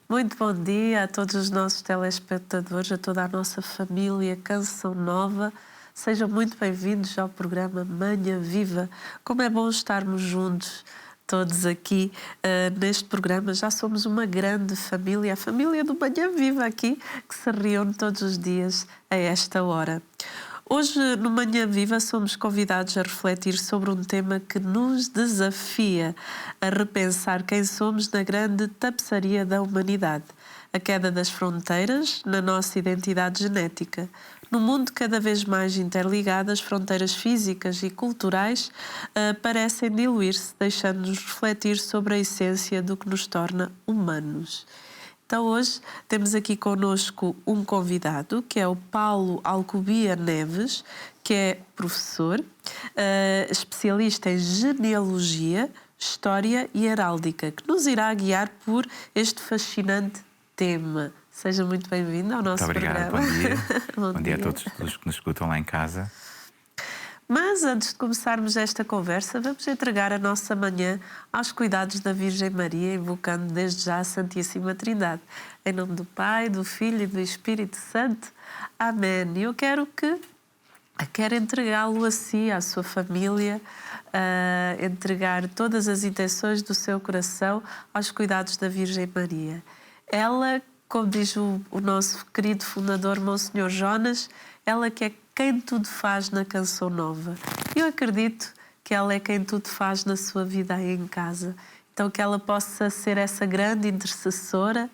Muito bom dia a todos os nossos telespectadores, a toda a nossa família Canção Nova. Sejam muito bem-vindos ao programa Manhã Viva. Como é bom estarmos juntos, todos aqui neste programa. Já somos uma grande família, a família do Manhã Viva aqui, que se reúne todos os dias a esta hora. Hoje, no Manhã Viva, somos convidados a refletir sobre um tema que nos desafia a repensar quem somos na grande tapeçaria da humanidade. A queda das fronteiras na nossa identidade genética. No mundo cada vez mais interligado, as fronteiras físicas e culturais parecem diluir-se, deixando-nos refletir sobre a essência do que nos torna humanos. Então hoje temos aqui connosco um convidado, que é o Paulo Alcubia Neves, que é professor, especialista em genealogia, história e heráldica, que nos irá guiar por este fascinante tema. Seja muito bem-vindo ao nosso programa. Muito obrigado, bom dia. Bom dia a todos os que nos escutam lá em casa. Mas antes de começarmos esta conversa, vamos entregar a nossa manhã aos cuidados da Virgem Maria, invocando desde já a Santíssima Trindade. Em nome do Pai, do Filho e do Espírito Santo. Amém. E eu quero entregá-lo a si, à sua família, entregar todas as intenções do seu coração aos cuidados da Virgem Maria. Ela, como diz o nosso querido fundador, Monsenhor Jonas, ela que é quem tudo faz na Canção Nova. Eu acredito que ela é quem tudo faz na sua vida aí em casa. Então que ela possa ser essa grande intercessora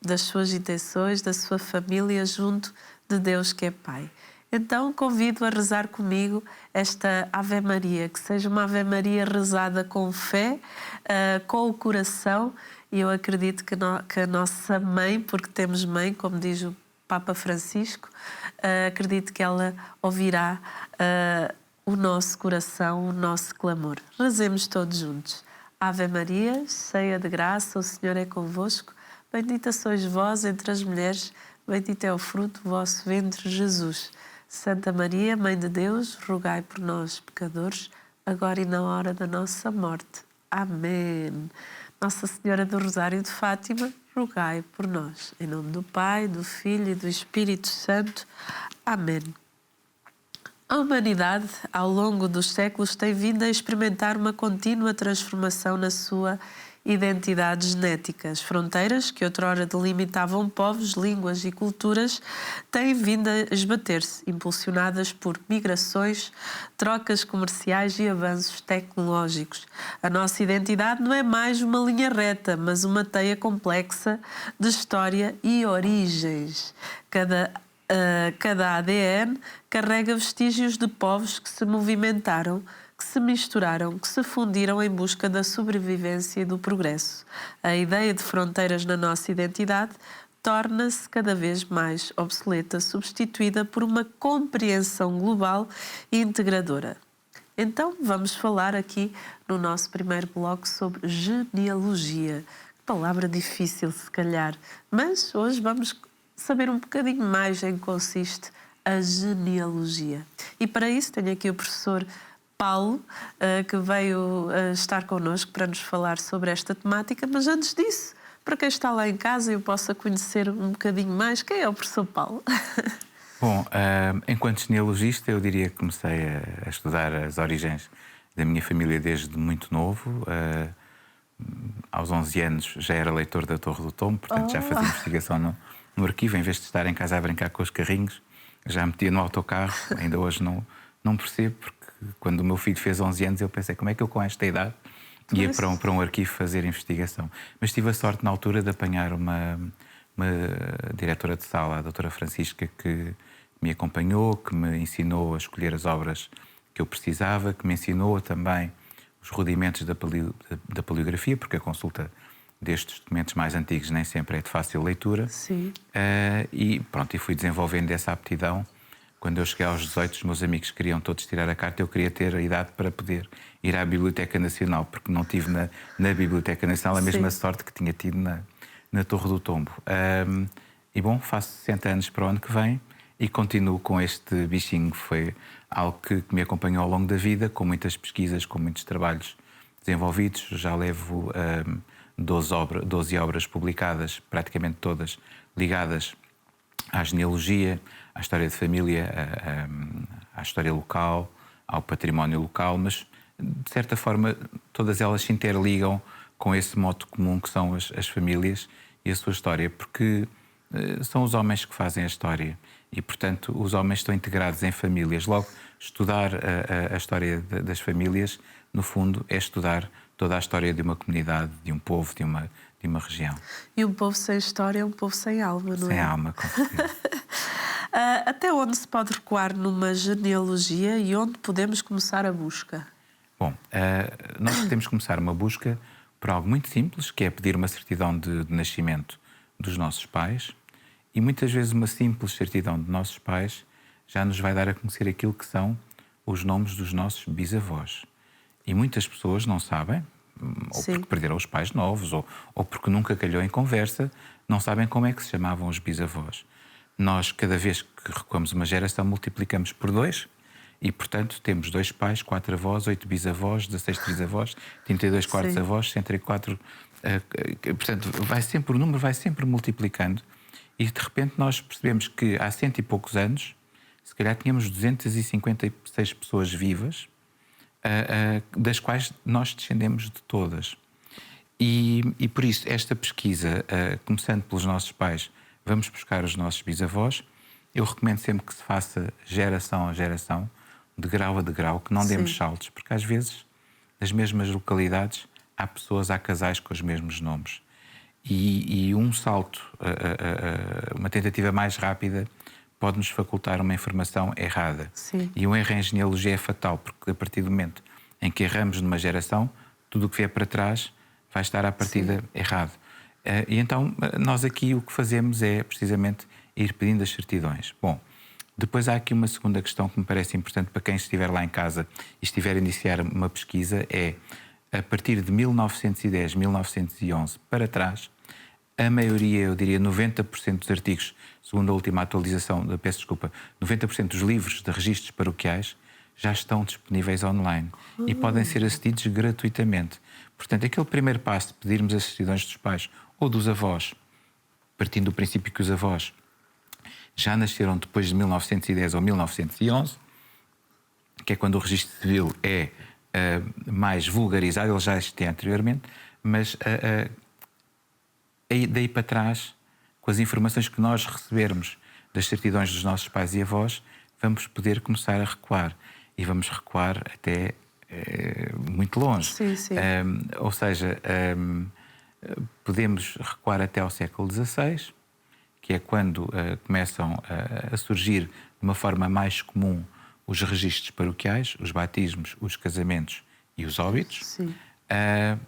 das suas intenções, da sua família, junto de Deus que é Pai. Então convido a rezar comigo esta Ave Maria, que seja uma Ave Maria rezada com fé, com o coração, e eu acredito que a nossa mãe, porque temos mãe, como diz o Papa Francisco, acredito que ela ouvirá o nosso coração, o nosso clamor. Rezemos todos juntos. Ave Maria, cheia de graça, o Senhor é convosco. Bendita sois vós entre as mulheres, bendito é o fruto do vosso ventre, Jesus. Santa Maria, Mãe de Deus, rogai por nós, pecadores, agora e na hora da nossa morte. Amém. Nossa Senhora do Rosário de Fátima, rogai por nós. Em nome do Pai, do Filho e do Espírito Santo. Amém. A humanidade, ao longo dos séculos, tem vindo a experimentar uma contínua transformação na sua identidade genética. As fronteiras, que outrora delimitavam povos, línguas e culturas, têm vindo a esbater-se, impulsionadas por migrações, trocas comerciais e avanços tecnológicos. A nossa identidade não é mais uma linha reta, mas uma teia complexa de história e origens. Cada ADN carrega vestígios de povos que se movimentaram, que se misturaram, que se fundiram em busca da sobrevivência e do progresso. A ideia de fronteiras na nossa identidade torna-se cada vez mais obsoleta, substituída por uma compreensão global e integradora. Então, vamos falar aqui no nosso primeiro bloco sobre genealogia. Palavra difícil, se calhar, mas hoje vamos saber um bocadinho mais em que consiste a genealogia. E para isso tenho aqui o professor Paulo, que veio estar connosco para nos falar sobre esta temática, mas antes disso, para quem está lá em casa e eu possa conhecer um bocadinho mais, quem é o professor Paulo? Bom, enquanto genealogista, eu diria que comecei a estudar as origens da minha família desde muito novo. Aos 11 anos já era leitor da Torre do Tombo, portanto já fazia investigação no arquivo, em vez de estar em casa a brincar com os carrinhos, já metia no autocarro. Ainda hoje não percebo, porque quando o meu filho fez 11 anos eu pensei, como é que eu com esta idade ia para um arquivo fazer investigação? Mas tive a sorte na altura de apanhar uma diretora de sala, a doutora Francisca, que me acompanhou, que me ensinou a escolher as obras que eu precisava, que me ensinou também os rudimentos da paleografia, porque a consulta destes documentos mais antigos nem sempre é de fácil leitura. Sim. E fui desenvolvendo essa aptidão. Quando eu cheguei aos 18, os meus amigos queriam todos tirar a carta, eu queria ter a idade para poder ir à Biblioteca Nacional, porque não tive na Biblioteca Nacional a mesma sorte que tinha tido na Torre do Tombo. Faço 60 anos para o ano que vem e continuo com este bichinho. Foi algo que me acompanhou ao longo da vida, com muitas pesquisas, com muitos trabalhos desenvolvidos. Já levo 12 obras publicadas, praticamente todas ligadas à genealogia, à história de família, à história local, ao património local, mas, de certa forma, todas elas se interligam com esse mote comum que são as famílias e a sua história, porque são os homens que fazem a história e, portanto, os homens estão integrados em famílias. Logo, estudar a história das famílias, no fundo, é estudar toda a história de uma comunidade, de um povo, de uma região. E um povo sem história é um povo sem alma, não é? Sem alma, com certeza. Até onde se pode recuar numa genealogia e onde podemos começar a busca? Bom, nós podemos começar uma busca por algo muito simples, que é pedir uma certidão de nascimento dos nossos pais, e muitas vezes uma simples certidão de nossos pais já nos vai dar a conhecer aquilo que são os nomes dos nossos bisavós. E muitas pessoas não sabem, ou Sim. porque perderam os pais novos, ou porque nunca calhou em conversa, não sabem como é que se chamavam os bisavós. Nós, cada vez que recuamos uma geração, multiplicamos por 2 e, portanto, temos 2 pais, 4 avós, 8 bisavós, 16 trisavós, 32 quartos avós, 104... portanto, o número vai sempre multiplicando e, de repente, nós percebemos que há 100 e poucos anos, se calhar tínhamos 256 pessoas vivas, das quais nós descendemos de todas. E por isso, esta pesquisa, começando pelos nossos pais, vamos buscar os nossos bisavós. Eu recomendo sempre que se faça geração a geração, de grau a degrau, que não demos saltos, porque às vezes, nas mesmas localidades, há casais com os mesmos nomes. E um salto, uma tentativa mais rápida, pode-nos facultar uma informação errada. Sim. E um erro em genealogia é fatal, porque a partir do momento em que erramos numa geração, tudo o que vier para trás vai estar à partida errado. E então, nós aqui o que fazemos é, precisamente, ir pedindo as certidões. Bom, depois há aqui uma segunda questão que me parece importante para quem estiver lá em casa e estiver a iniciar uma pesquisa, é, a partir de 1910, 1911 para trás, a maioria, eu diria 90% dos artigos, segundo a última atualização, 90% dos livros de registros paroquiais já estão disponíveis online e podem ser acedidos gratuitamente. Portanto, aquele primeiro passo de pedirmos as certidões dos pais ou dos avós, partindo do princípio que os avós já nasceram depois de 1910 ou 1911, que é quando o registro civil é mais vulgarizado, ele já existia anteriormente, mas daí para trás, com as informações que nós recebermos das certidões dos nossos pais e avós, vamos poder começar a recuar. E vamos recuar até muito longe. Sim, sim. Ou seja, podemos recuar até ao século XVI, que é quando começam a surgir de uma forma mais comum os registros paroquiais, os batismos, os casamentos e os óbitos. Sim.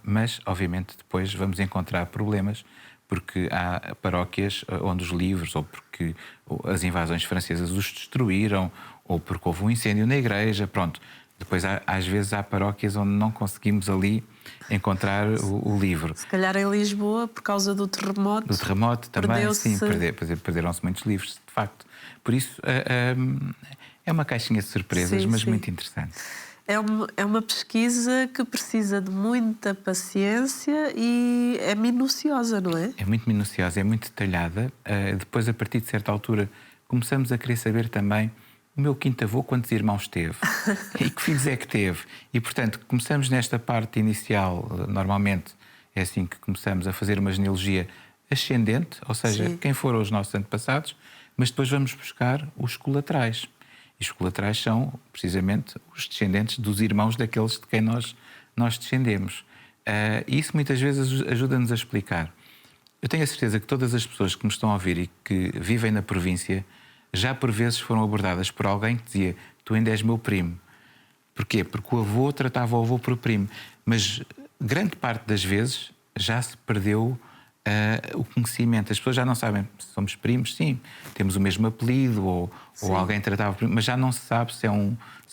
Mas, obviamente, depois vamos encontrar problemas, porque há paróquias onde os livros, ou porque as invasões francesas os destruíram, ou porque houve um incêndio na igreja, pronto. Depois, às vezes, há paróquias onde não conseguimos ali encontrar o livro. Se calhar em Lisboa, por causa do terremoto. Do terremoto também, sim, perderam-se muitos livros, de facto. Por isso, é uma caixinha de surpresas, mas muito interessante. É uma pesquisa que precisa de muita paciência e é minuciosa, não é? É muito minuciosa, é muito detalhada. Depois, a partir de certa altura, começamos a querer saber também o meu quinto avô quantos irmãos teve e que filhos é que teve. E, portanto, começamos nesta parte inicial, normalmente é assim que começamos a fazer uma genealogia ascendente, ou seja, quem foram os nossos antepassados, mas depois vamos buscar os colaterais. E os colaterais são, precisamente, os descendentes dos irmãos daqueles de quem nós descendemos. E isso muitas vezes ajuda-nos a explicar. Eu tenho a certeza que todas as pessoas que me estão a ouvir e que vivem na província já por vezes foram abordadas por alguém que dizia: tu ainda és meu primo. Porquê? Porque o avô tratava o avô por primo. Mas grande parte das vezes já se perdeu o conhecimento. As pessoas já não sabem se somos primos, sim, temos o mesmo apelido, ou alguém tratava por primo, mas já não se sabe se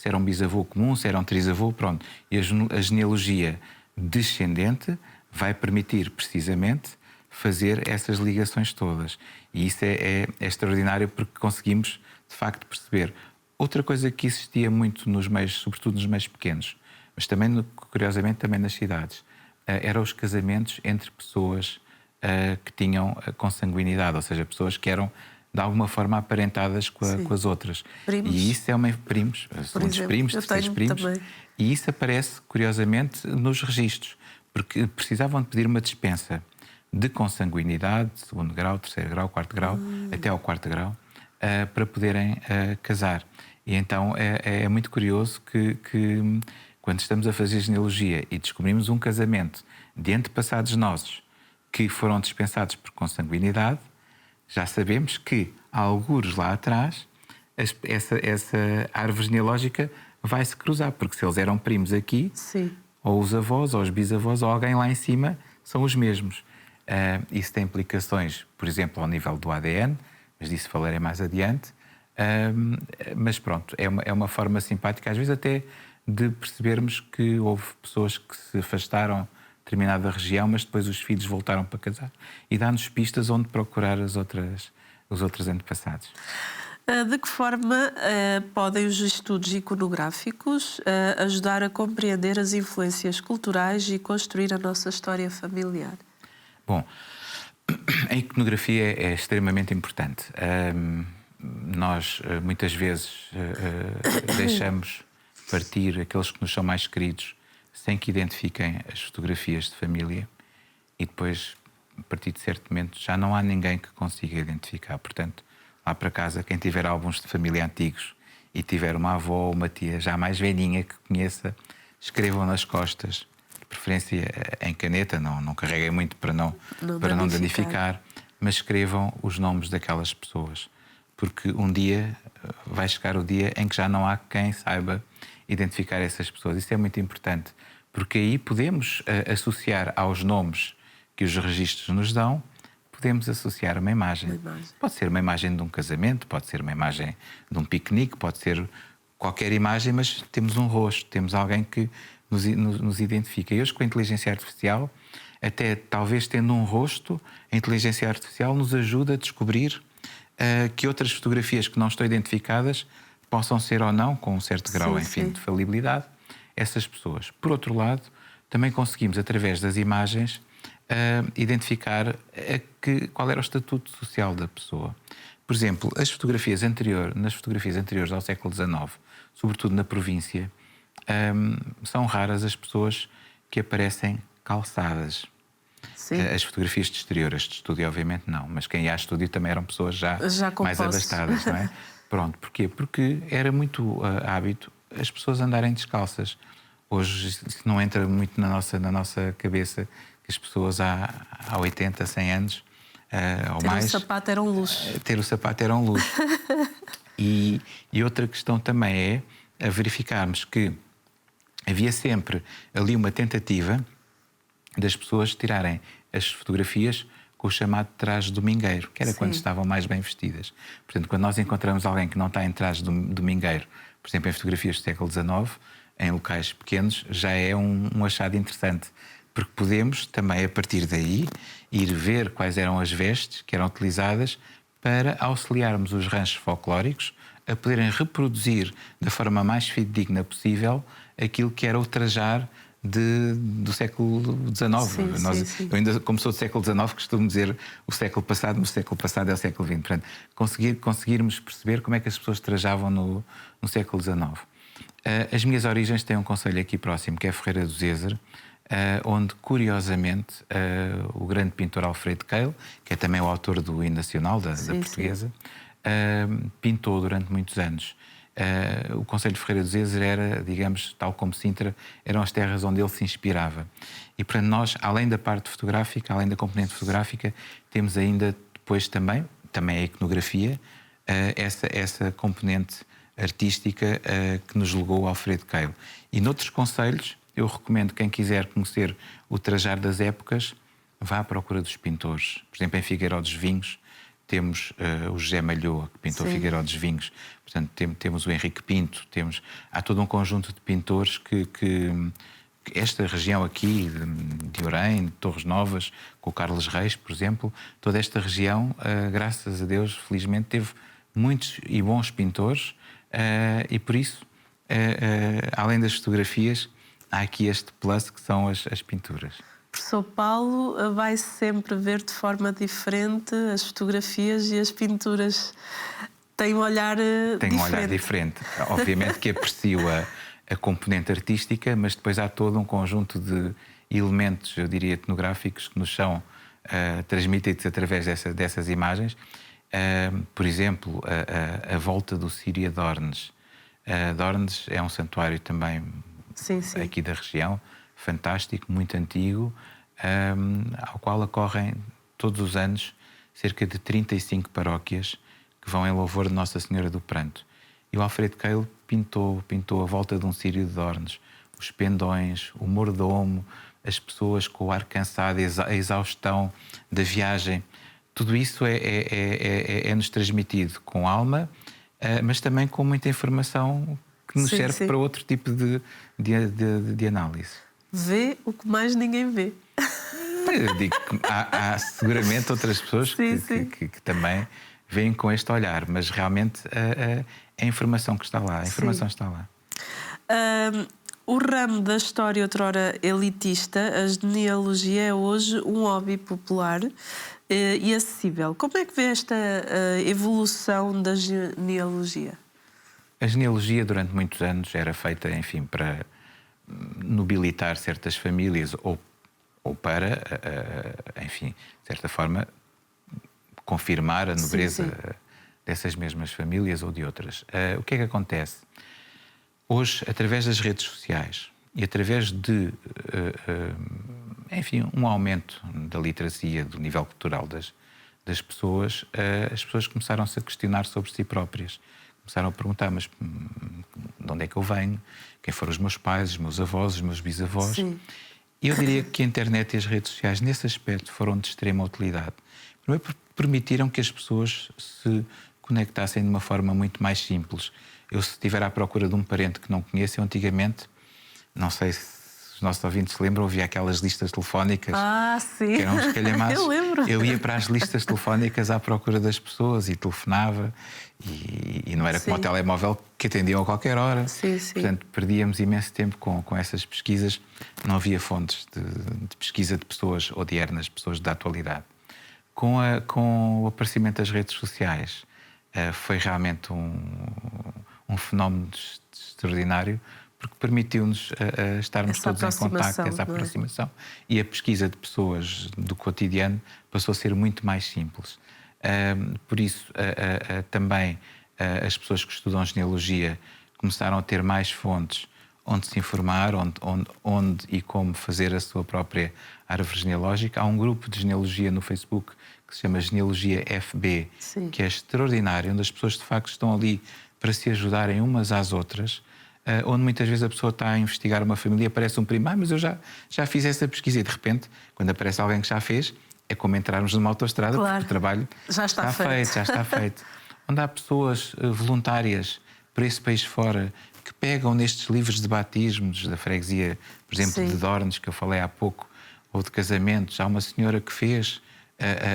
era um bisavô comum, se era um trisavô, pronto. E a genealogia descendente vai permitir, precisamente, fazer essas ligações todas. E isso é extraordinário, porque conseguimos, de facto, perceber. Outra coisa que existia muito nos meios, sobretudo nos meios pequenos, mas também, curiosamente, também nas cidades, eram os casamentos entre pessoas que tinham consanguinidade, ou seja, pessoas que eram de alguma forma aparentadas com as outras. Primos. E isso é primos, segundos primos, terceiros primos. Também. E isso aparece, curiosamente, nos registros, porque precisavam de pedir uma dispensa de consanguinidade, segundo grau, terceiro grau, quarto grau, até ao quarto grau, para poderem casar. E então é muito curioso que quando estamos a fazer genealogia e descobrimos um casamento de antepassados nossos que foram dispensados por consanguinidade, já sabemos que, algures lá atrás, essa árvore genealógica vai se cruzar, porque se eles eram primos aqui, Sim. ou os avós, ou os bisavós, ou alguém lá em cima, são os mesmos. Isso tem implicações, por exemplo, ao nível do ADN, mas disso falarei mais adiante. Mas pronto, é uma forma simpática, às vezes até de percebermos que houve pessoas que se afastaram de determinada região, mas depois os filhos voltaram para casar. E dá-nos pistas onde procurar os outros antepassados. De que forma podem os estudos iconográficos ajudar a compreender as influências culturais e construir a nossa história familiar? Bom, a iconografia é extremamente importante. Nós, muitas vezes, deixamos partir aqueles que nos são mais queridos sem que identifiquem as fotografias de família e depois, a partir de certo momento, já não há ninguém que consiga identificar. Portanto, lá para casa, quem tiver álbuns de família antigos e tiver uma avó ou uma tia já mais velhinha que conheça, escrevam nas costas, de preferência em caneta, não carreguem muito para não danificar, mas escrevam os nomes daquelas pessoas. Porque um dia vai chegar o dia em que já não há quem saiba identificar essas pessoas. Isso é muito importante, porque aí podemos associar aos nomes que os registros nos dão, podemos associar uma imagem. Pode ser uma imagem de um casamento, pode ser uma imagem de um piquenique, pode ser qualquer imagem, mas temos um rosto, temos alguém que nos identifica. E hoje, com a inteligência artificial, até talvez tendo um rosto, a inteligência artificial nos ajuda a descobrir que outras fotografias que não estão identificadas possam ser ou não, com um certo grau, enfim, de falibilidade, essas pessoas. Por outro lado, também conseguimos, através das imagens, identificar qual era o estatuto social da pessoa. Por exemplo, nas fotografias anteriores ao século XIX, sobretudo na província, são raras as pessoas que aparecem calçadas. Sim. As fotografias de exterior, as de estúdio, obviamente não, mas quem ia a estúdio também eram pessoas já mais abastadas, não é? Pronto, porquê? Porque era muito hábito as pessoas andarem descalças. Hoje isso não entra muito na nossa cabeça, que as pessoas há 80, 100 anos ou mais... Ter o sapato era um luxo. Ter o sapato era um luxo. E outra questão também é verificarmos que havia sempre ali uma tentativa das pessoas tirarem as fotografias com o chamado traje domingueiro, que era quando estavam mais bem vestidas. Portanto, quando nós encontramos alguém que não está em traje domingueiro, por exemplo, em fotografias do século XIX, em locais pequenos, já é um achado interessante, porque podemos também, a partir daí, ir ver quais eram as vestes que eram utilizadas para auxiliarmos os ranchos folclóricos a poderem reproduzir da forma mais fidedigna possível aquilo que era o trajar do século XIX. Eu ainda, como sou do século XIX, costumo dizer o século passado, mas o século passado é o século XX. Portanto, conseguirmos perceber como é que as pessoas trajavam no século XIX. As minhas origens têm um concelho aqui próximo, que é Ferreira do Zezer, onde, curiosamente, o grande pintor Alfredo Keil, que é também o autor do hino nacional da portuguesa, pintou durante muitos anos. O concelho de Ferreira do Zezer era, digamos, tal como Sintra, eram as terras onde ele se inspirava. E, portanto, nós, além da parte fotográfica, além da componente fotográfica, temos ainda depois também a iconografia, essa componente artística que nos legou o Alfredo Keil. E noutros concelhos, eu recomendo quem quiser conhecer o trajar das épocas, vá à procura dos pintores. Por exemplo, em Figueiró dos Vinhos, temos o José Malhoa, que pintou Figueiró dos Vinhos. Portanto, temos o Henrique Pinto, há todo um conjunto de pintores que esta região aqui, de Orém, de Torres Novas, com o Carlos Reis, por exemplo, toda esta região, graças a Deus, felizmente, teve muitos e bons pintores e, por isso, além das fotografias, há aqui este plus que são as pinturas. professor Paulo vai sempre ver de forma diferente as fotografias e as pinturas. Tem um olhar Tem um olhar diferente. Obviamente que aprecio a componente artística, mas depois há todo um conjunto de elementos, eu diria, etnográficos que nos são transmitidos através dessas imagens. Por exemplo, a volta do Síria de Ornes. Dornes é um santuário também aqui da região, fantástico, muito antigo, ao qual acorrem todos os anos cerca de 35 paróquias que vão em louvor de Nossa Senhora do Pranto. E o Alfredo Keil pintou a volta de um Sírio de Dornes, os pendões, o mordomo, as pessoas com o ar cansado, a exaustão da viagem. Tudo isso é-nos transmitido com alma, mas também com muita informação que nos serve para outro tipo de análise. Vê o que mais ninguém vê. Eu digo que há seguramente outras pessoas que também veem com este olhar, mas realmente a informação que está lá, a informação está lá. O ramo da história outrora elitista, a genealogia, é hoje um hobby popular e acessível. Como é que vê esta evolução da genealogia? A genealogia, durante muitos anos, era feita, enfim, para nobilitar certas famílias ou para, enfim, de certa forma, confirmar a nobreza dessas mesmas famílias ou de outras. O que é que acontece? Hoje, através das redes sociais e através de, enfim, um aumento da literacia, do nível cultural das pessoas, as pessoas começaram-se a questionar sobre si próprias. Começaram a perguntar, mas de onde é que eu venho? Quem foram os meus pais, os meus avós, os meus bisavós? Sim. E eu diria que a internet e as redes sociais, nesse aspecto, foram de extrema utilidade. Primeiro, porque permitiram que as pessoas se conectassem de uma forma muito mais simples. Eu, se estiver à procura de um parente que não conheço, eu antigamente, não sei se os nossos ouvintes se lembram, havia aquelas listas telefónicas sim. que eram uns calhamaços. Eu lembro. Eu ia para as listas telefónicas à procura das pessoas e telefonava, e não era como o telemóvel que atendiam a qualquer hora. Sim. Portanto, perdíamos imenso tempo com essas pesquisas. Não havia fontes de pesquisa de pessoas odiernas, pessoas da atualidade. Com o aparecimento das redes sociais, foi realmente um fenómeno extraordinário, porque permitiu-nos estarmos todos em contacto, essa aproximação. E a pesquisa de pessoas do cotidiano passou a ser muito mais simples. Por isso, também as pessoas que estudam genealogia começaram a ter mais fontes onde se informar, onde e como fazer a sua própria árvore genealógica. Há um grupo de genealogia no Facebook que se chama Genealogia FB, que é extraordinário, onde as pessoas de facto estão ali para se ajudarem umas às outras, onde muitas vezes a pessoa está a investigar uma família e aparece um primo, mas eu já fiz essa pesquisa, e de repente, quando aparece alguém que já fez, é como entrarmos numa autoestrada, porque o trabalho já está feito. Onde há pessoas voluntárias para esse país fora que pegam nestes livros de batismos da freguesia, por exemplo, de Dornes, que eu falei há pouco, ou de casamentos. Há uma senhora que fez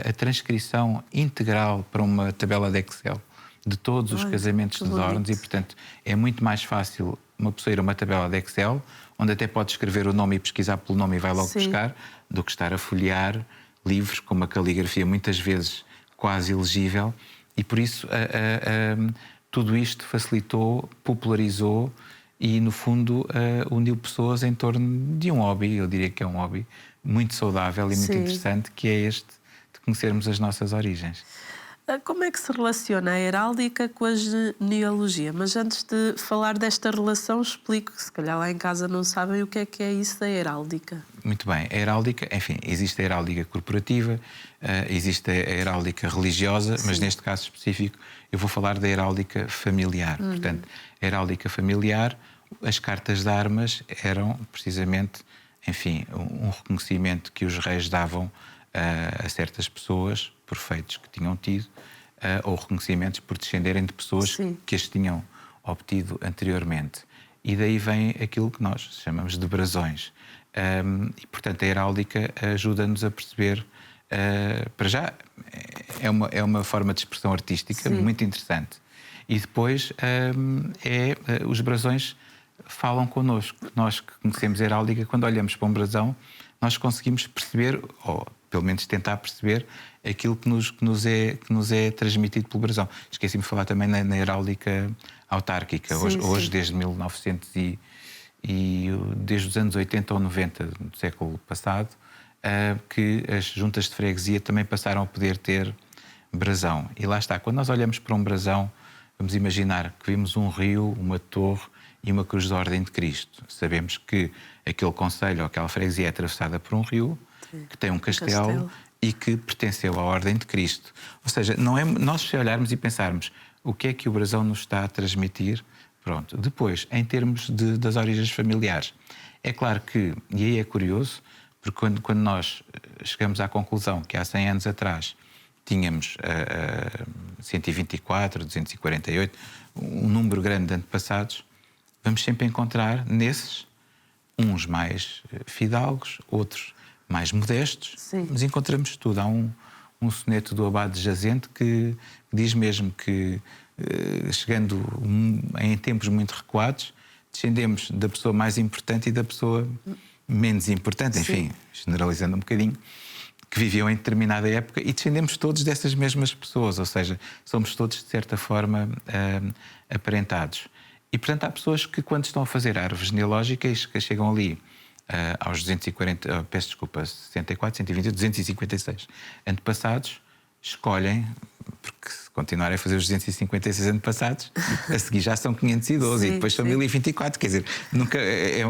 a transcrição integral para uma tabela de Excel de todos os casamentos de Dornes, e, portanto, é muito mais fácil uma pessoa ir a uma tabela de Excel, onde até pode escrever o nome e pesquisar pelo nome e vai logo buscar, do que estar a folhear livros com uma caligrafia muitas vezes quase ilegível. E por isso tudo isto facilitou, popularizou e, no fundo, uniu pessoas em torno de um hobby. Eu diria que é um hobby muito saudável e muito interessante, que é este de conhecermos as nossas origens. Como é que se relaciona a heráldica com a genealogia? Mas antes de falar desta relação, explico que se calhar lá em casa não sabem o que é isso da heráldica. Muito bem. A heráldica, enfim, existe a heráldica corporativa, existe a heráldica religiosa, mas neste caso específico eu vou falar da heráldica familiar. Portanto, a heráldica familiar, as cartas de armas eram precisamente, enfim, um reconhecimento que os reis davam a certas pessoas por feitos que tinham tido, ou reconhecimentos por descenderem de pessoas que as tinham obtido anteriormente. E daí vem aquilo que nós chamamos de brasões. E, portanto, a heráldica ajuda-nos a perceber, para já, é uma forma de expressão artística muito interessante. E depois, os brasões falam connosco. Nós que conhecemos a heráldica, quando olhamos para um brasão, nós conseguimos perceber, ou pelo menos tentar perceber, aquilo que nos é transmitido pelo brasão. Esqueci-me de falar também na heráldica autárquica. Hoje, desde 1900 desde os anos 80 ou 90 do século passado, que as juntas de freguesia também passaram a poder ter brasão. E lá está, quando nós olhamos para um brasão, vamos imaginar que vimos um rio, uma torre e uma cruz da Ordem de Cristo. Sabemos que aquele concelho ou aquela freguesia é atravessada por um rio, que tem um castelo e que pertenceu à Ordem de Cristo. Ou seja, não é nós se olharmos e pensarmos o que é que o brasão nos está a transmitir. Pronto. Depois, em termos das origens familiares, é claro que, e aí é curioso, porque quando nós chegamos à conclusão que há 100 anos atrás tínhamos 124, 248, um número grande de antepassados, vamos sempre encontrar nesses uns mais fidalgos, outros mais modestos, Sim. Mas encontramos tudo. Há um soneto do Abade de Jazente que diz mesmo que, chegando em tempos muito recuados, descendemos da pessoa mais importante e da pessoa menos importante, enfim, generalizando um bocadinho, que viviam em determinada época, e descendemos todos dessas mesmas pessoas, ou seja, somos todos, de certa forma, aparentados. E, portanto, há pessoas que, quando estão a fazer árvores genealógicas, que chegam ali aos 240, peço desculpa, 64, 120, 256 antepassados, escolhem, porque se continuarem a fazer os 256 antepassados, a seguir já são 512 e depois são 1024. Quer dizer, nunca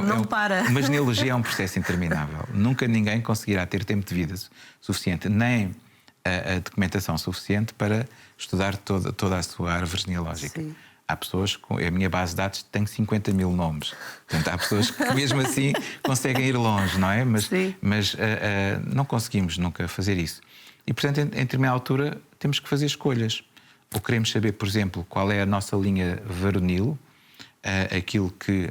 não para. Uma genealogia é um processo interminável. Nunca ninguém conseguirá ter tempo de vida suficiente, nem a documentação suficiente para estudar toda a sua árvore genealógica. Sim. Há pessoas, a minha base de dados tem 50 mil nomes. Portanto, há pessoas que mesmo assim conseguem ir longe, não é? Mas não conseguimos nunca fazer isso. E, portanto, em determinada altura, temos que fazer escolhas. Ou queremos saber, por exemplo, qual é a nossa linha varonil, aquilo que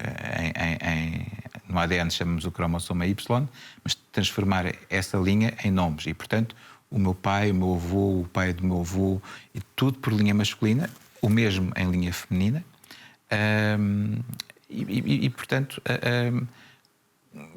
no ADN chamamos o cromossoma Y, mas transformar essa linha em nomes. E, portanto, o meu pai, o meu avô, o pai do meu avô, e tudo por linha masculina, o mesmo em linha feminina. Portanto,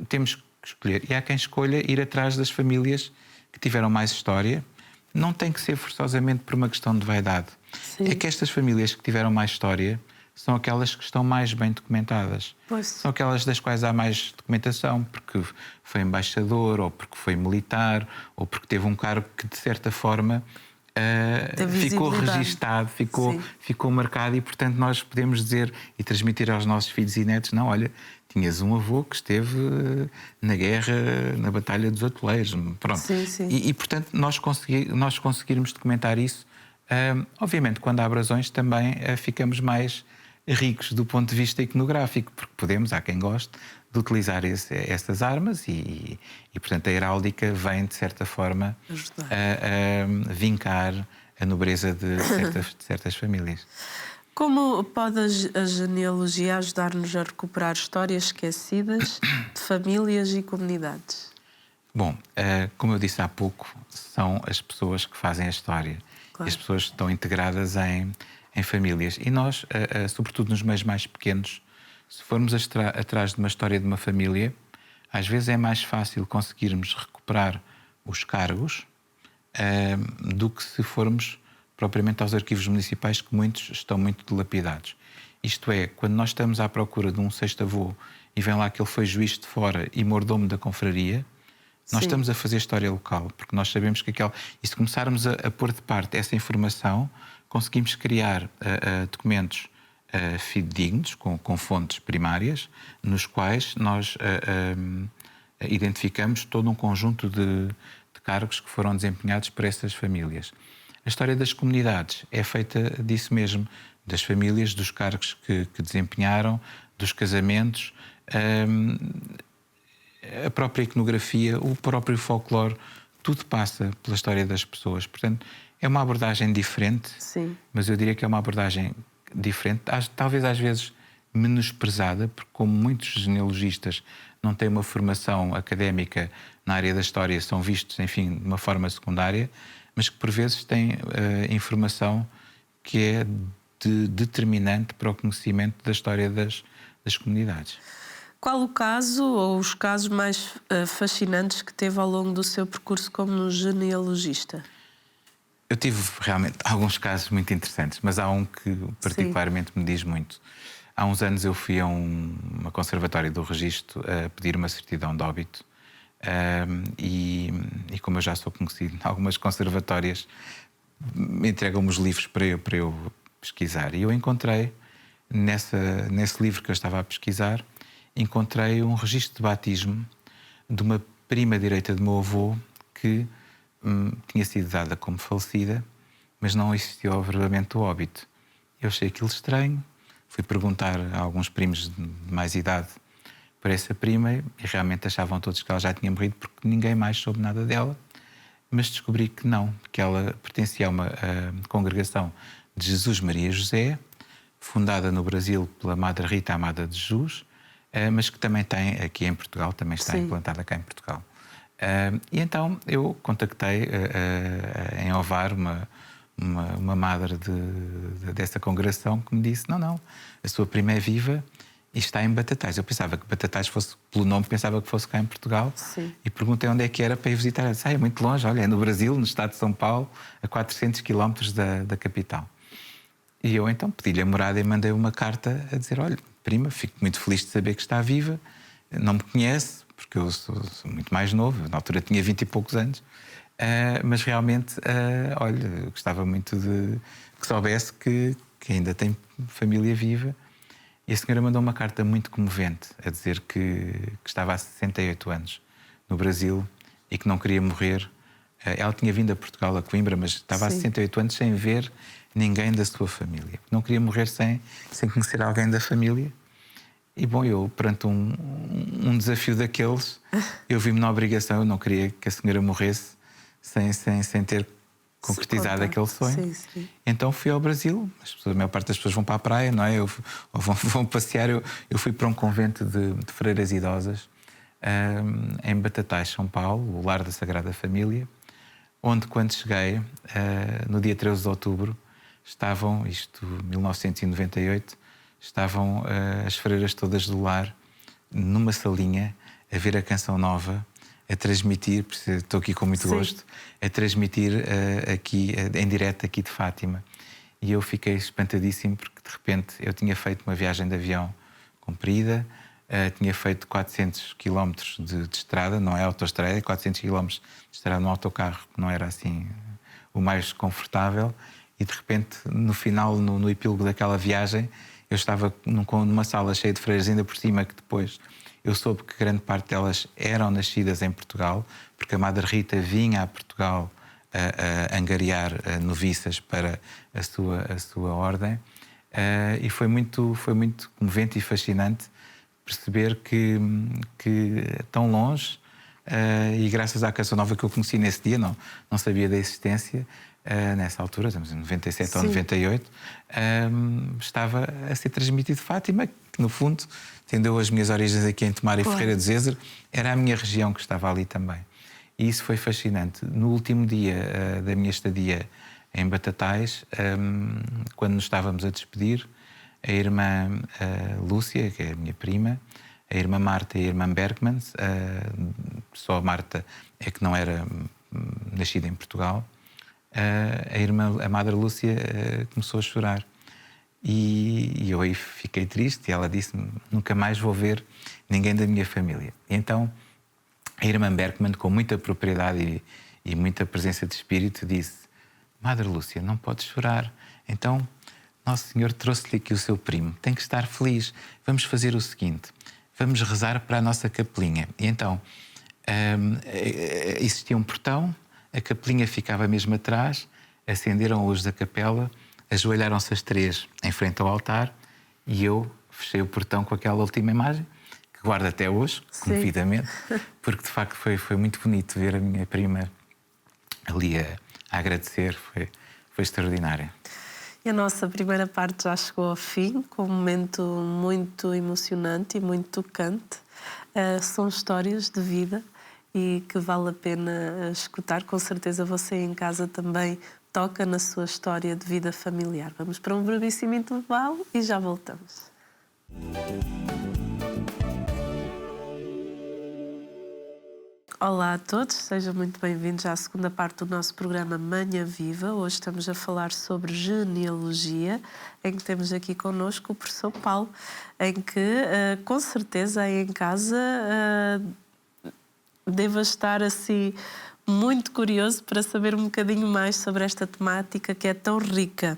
temos que escolher. E há quem escolha ir atrás das famílias que tiveram mais história. Não tem que ser forçosamente por uma questão de vaidade. Sim. É que estas famílias que tiveram mais história são aquelas que estão mais bem documentadas. Pois. São aquelas das quais há mais documentação, porque foi embaixador, ou porque foi militar, ou porque teve um cargo que, de certa forma, ficou registado, ficou marcado, e, portanto, nós podemos dizer e transmitir aos nossos filhos e netos: não, olha, tinhas um avô que esteve na guerra, na Batalha dos Atoleiros. Pronto. Sim. E, portanto, nós conseguirmos documentar isso, obviamente, quando há brasões também ficamos mais ricos do ponto de vista iconográfico, porque podemos, há quem goste, de utilizar essas armas e, portanto, a heráldica vem, de certa forma, a vincar a nobreza de certas famílias. Como pode a genealogia ajudar-nos a recuperar histórias esquecidas de famílias e comunidades? Bom, como eu disse há pouco, são as pessoas que fazem a história. Claro. As pessoas estão integradas em famílias. E nós, sobretudo nos meios mais pequenos, se formos atrás de uma história de uma família, às vezes é mais fácil conseguirmos recuperar os cargos do que se formos propriamente aos arquivos municipais, que muitos estão muito dilapidados. Isto é, quando nós estamos à procura de um sexto-avô e vem lá que ele foi juiz de fora e mordomo da confraria, nós estamos a fazer história local, porque nós sabemos que e se começarmos a pôr de parte essa informação, conseguimos criar documentos fidedignos, com fontes primárias, nos quais nós identificamos todo um conjunto de cargos que foram desempenhados por essas famílias. A história das comunidades é feita disso mesmo, das famílias, dos cargos que desempenharam, dos casamentos, a própria iconografia, o próprio folclore, tudo passa pela história das pessoas. Portanto, é uma abordagem diferente, Sim. Mas eu diria que é uma abordagem diferente, talvez às vezes menosprezada, porque como muitos genealogistas não têm uma formação académica na área da história, são vistos, enfim, de uma forma secundária, mas que por vezes têm informação que é determinante para o conhecimento da história das comunidades. Qual o caso ou os casos mais fascinantes que teve ao longo do seu percurso como genealogista? Eu tive realmente alguns casos muito interessantes, mas há um que particularmente me diz muito. Há uns anos eu fui a uma conservatória do registro a pedir uma certidão de óbito. E como eu já sou conhecido em algumas conservatórias, me entregam-me os livros para eu pesquisar. E eu encontrei, nesse livro que eu estava a pesquisar, encontrei um registro de batismo de uma prima direita do meu avô que tinha sido dada como falecida, mas não existiu verdadeiramente o óbito. Eu achei aquilo estranho, fui perguntar a alguns primos de mais idade para essa prima e realmente achavam todos que ela já tinha morrido porque ninguém mais soube nada dela, mas descobri que não, que ela pertencia a uma congregação de Jesus Maria José, fundada no Brasil pela Madre Rita Amada de Jesus, mas que também tem aqui em Portugal, também está implantada cá em Portugal. E então eu contactei em Ovar uma madre dessa congregação que me disse: não, a sua prima é viva e está em Batatais. Eu pensava que Batatais fosse, pelo nome, pensava que fosse cá em Portugal. Sim. E perguntei onde é que era para ir visitar. Ela disse: é muito longe, olha, é no Brasil, no estado de São Paulo, a 400 quilómetros da capital. E eu então pedi-lhe a morada e mandei uma carta a dizer: olha, prima, fico muito feliz de saber que está viva, não me conhece, porque eu sou muito mais novo, na altura tinha 20 e poucos anos, mas realmente, olha, eu gostava muito de que soubesse que ainda tem família viva. E a senhora mandou uma carta muito comovente a dizer que estava há 68 anos no Brasil e que não queria morrer. Ela tinha vindo a Portugal, a Coimbra, mas estava há 68 anos sem ver ninguém da sua família. Não queria morrer sem conhecer alguém da família. E bom, eu, perante um desafio daqueles, eu vi-me na obrigação, eu não queria que a senhora morresse sem ter concretizado aquele sonho. Sim. Então fui ao Brasil. A maior parte das pessoas vão para a praia, não é? Ou vão passear. Eu fui para um convento de freiras idosas em Batatais, São Paulo, o lar da Sagrada Família, onde, quando cheguei, no dia 13 de outubro, estavam, 1998, estavam as freiras todas do lar numa salinha a ver a Canção Nova, a transmitir, estou aqui com muito gosto, a transmitir aqui em direto aqui de Fátima. E eu fiquei espantadíssimo porque de repente eu tinha feito uma viagem de avião comprida, tinha feito 400 km de estrada, não é autoestrada, é 400 km de estrada no autocarro, que não era assim o mais confortável, e de repente no final, no epílogo daquela viagem, eu estava numa sala cheia de freiras, ainda por cima, que depois eu soube que grande parte delas eram nascidas em Portugal, porque a Madre Rita vinha a Portugal a angariar noviças para a sua ordem. E foi muito comovente e fascinante perceber que tão longe, e graças à Canção Nova que eu conheci nesse dia, não sabia da existência, nessa altura, estamos em 97 ou 98, estava a ser transmitido Fátima, que no fundo, tendo as minhas origens aqui em Tomar e Ferreira de Zezer, era a minha região que estava ali também. E isso foi fascinante. No último dia da minha estadia em Batatais, quando nos estávamos a despedir, a irmã Lúcia, que é a minha prima, a irmã Marta e a irmã Bergman, só a Marta é que não era nascida em Portugal, a Madre Lúcia começou a chorar. E eu aí fiquei triste e ela disse-me: nunca mais vou ver ninguém da minha família. E então a irmã Bergman, com muita propriedade e muita presença de espírito, disse: Madre Lúcia, não pode chorar. Então Nosso Senhor trouxe-lhe aqui o seu primo, tem que estar feliz. Vamos fazer o seguinte: vamos rezar para a nossa capelinha. E então existia um portão, a capelinha ficava mesmo atrás, acenderam a luz da capela, ajoelharam-se as três em frente ao altar e eu fechei o portão com aquela última imagem, que guardo até hoje, comovidamente, porque de facto foi muito bonito ver a minha prima ali a agradecer, foi extraordinário. E a nossa primeira parte já chegou ao fim, com um momento muito emocionante e muito tocante. São histórias de vida e que vale a pena escutar. Com certeza você em casa também toca na sua história de vida familiar. Vamos para um brevíssimo intervalo e já voltamos. Olá a todos, sejam muito bem-vindos à segunda parte do nosso programa Manhã Viva. Hoje estamos a falar sobre genealogia, em que temos aqui connosco o professor Paulo, em que, com certeza, aí em casa deva estar assim muito curioso para saber um bocadinho mais sobre esta temática que é tão rica.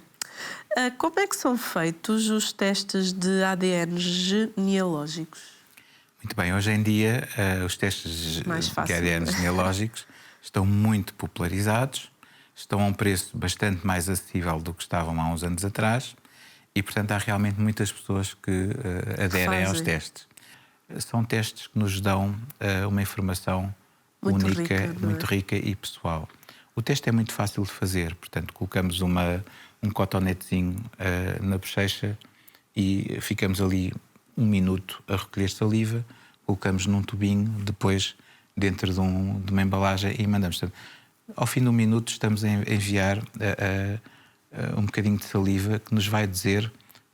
Como é que são feitos os testes de ADN genealógicos? Muito bem, hoje em dia os testes de ADN genealógicos estão muito popularizados, estão a um preço bastante mais acessível do que estavam há uns anos atrás e, portanto, há realmente muitas pessoas que aderem aos testes. São testes que nos dão uma informação muito única, rica, muito rica e pessoal. O teste é muito fácil de fazer, portanto, colocamos um cotonetezinho na bochecha e ficamos ali 1 minuto a recolher saliva, colocamos num tubinho, depois dentro de uma embalagem e mandamos. Ao fim de 1 minuto estamos a enviar um bocadinho de saliva que nos vai dizer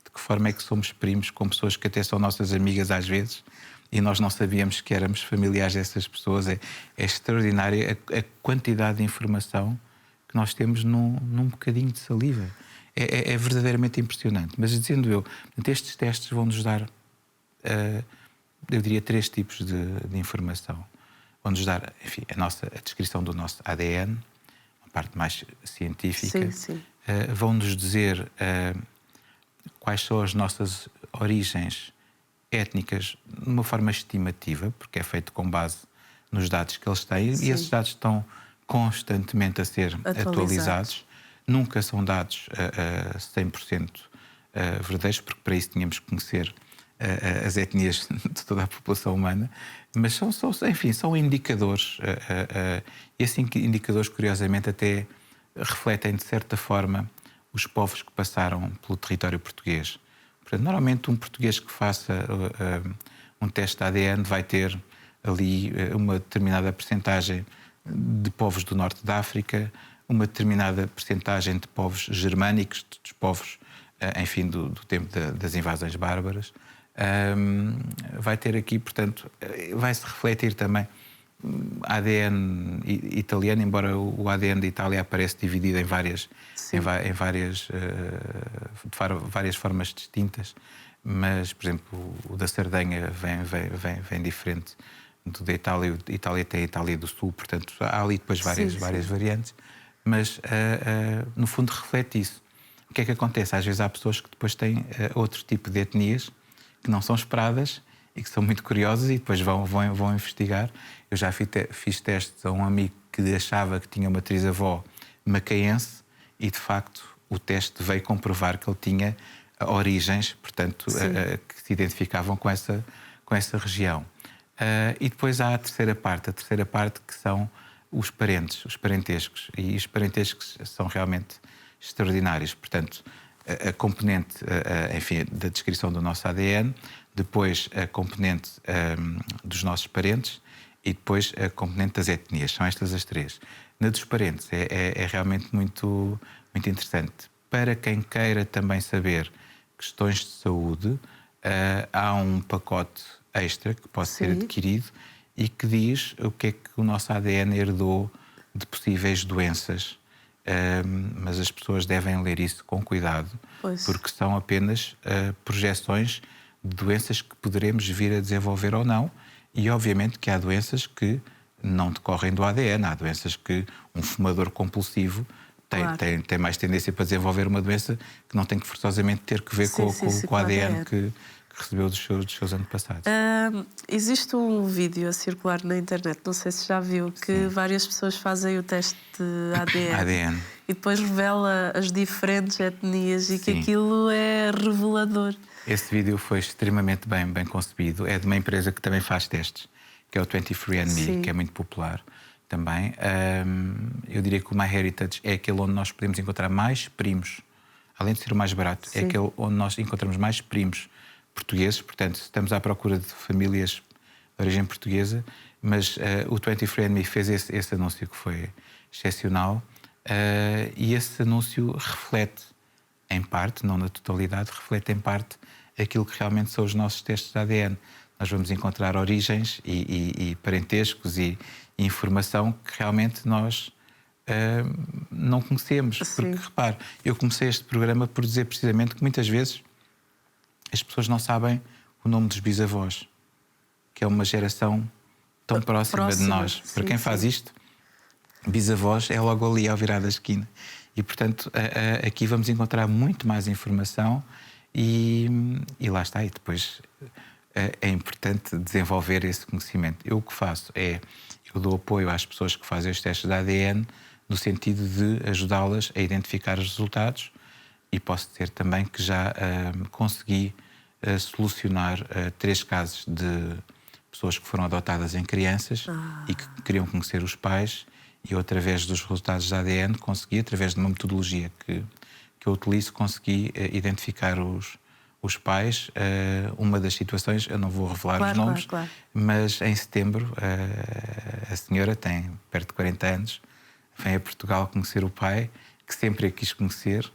de que forma é que somos primos com pessoas que até são nossas amigas às vezes e nós não sabíamos que éramos familiares dessas pessoas. É extraordinária a quantidade de informação que nós temos num bocadinho de saliva. É verdadeiramente impressionante. Mas dizendo eu, estes testes vão-nos dar, eu diria, 3 tipos de informação. Vão-nos dar, enfim, a descrição do nosso ADN, uma parte mais científica. Sim. Vão-nos dizer quais são as nossas origens étnicas de uma forma estimativa, porque é feito com base nos dados que eles têm. Sim. E esses dados estão constantemente a ser atualizados. Nunca são dados 100% verdadeiros, porque para isso tínhamos que conhecer as etnias de toda a população humana, mas são indicadores, e assim que indicadores, curiosamente, até refletem, de certa forma, os povos que passaram pelo território português. Portanto, normalmente um português que faça um teste de ADN vai ter ali uma determinada percentagem de povos do norte da África, uma determinada percentagem de povos germânicos, dos povos, enfim, do tempo das invasões bárbaras. Vai ter aqui, portanto, vai-se refletir também ADN italiano, embora o ADN da Itália aparece dividido em várias formas distintas, mas, por exemplo, o da Sardenha vem diferente do da Itália. A Itália tem a Itália do Sul, portanto, há ali depois várias variantes, mas, no fundo, reflete isso. O que é que acontece? Às vezes há pessoas que depois têm outro tipo de etnias que não são esperadas e que são muito curiosas e depois vão investigar. Eu já fiz testes a um amigo que achava que tinha uma trisavó macaense e, de facto, o teste veio comprovar que ele tinha origens, portanto, que se identificavam com essa região. E depois há a terceira parte que são os parentes, os parentescos. E os parentescos são realmente extraordinários. Portanto, a componente, enfim, da descrição do nosso ADN, depois a componente dos nossos parentes e depois a componente das etnias. São estas as 3. Na dos parentes é realmente muito, muito interessante. Para quem queira também saber questões de saúde, há um pacote extra que pode ser adquirido e que diz o que é que o nosso ADN herdou de possíveis doenças. Mas as pessoas devem ler isso com cuidado, porque são apenas projeções de doenças que poderemos vir a desenvolver ou não, e obviamente que há doenças que não decorrem do ADN, há doenças que um fumador compulsivo tem mais tendência para desenvolver uma doença que não tem que forçosamente ter que ver com o ADN que recebeu dos seus antepassados. Existe um vídeo a circular na internet, não sei se já viu, que várias pessoas fazem o teste de ADN. E depois revela as diferentes etnias e que aquilo é revelador. Esse vídeo foi extremamente bem concebido. É de uma empresa que também faz testes, que é o 23andMe, que é muito popular também. Eu diria que o MyHeritage é aquele onde nós podemos encontrar mais primos, além de ser o mais barato, é aquele onde nós encontramos mais primos portugueses. Portanto, estamos à procura de famílias de origem portuguesa, mas o 23andMe fez esse anúncio que foi excepcional, e esse anúncio reflete em parte, não na totalidade, reflete em parte aquilo que realmente são os nossos testes de ADN. nós vamos encontrar origens e parentescos e informação que realmente nós não conhecemos. Porque, repare, eu comecei este programa por dizer precisamente que muitas vezes as pessoas não sabem o nome dos bisavós, que é uma geração tão próxima de nós. Para quem faz isto, bisavós é logo ali ao virar da esquina. E, portanto, aqui vamos encontrar muito mais informação e lá está. E depois é importante desenvolver esse conhecimento. Eu o que faço eu dou apoio às pessoas que fazem os testes de ADN no sentido de ajudá-las a identificar os resultados, e posso dizer também que já consegui solucionar 3 casos de pessoas que foram adotadas em crianças e que queriam conhecer os pais, e eu, através dos resultados de ADN, consegui, através de uma metodologia que eu utilizo, consegui identificar os pais. Uma das situações, eu não vou revelar os nomes, mas em setembro a senhora tem perto de 40 anos, vem a Portugal conhecer o pai, que sempre a quis conhecer,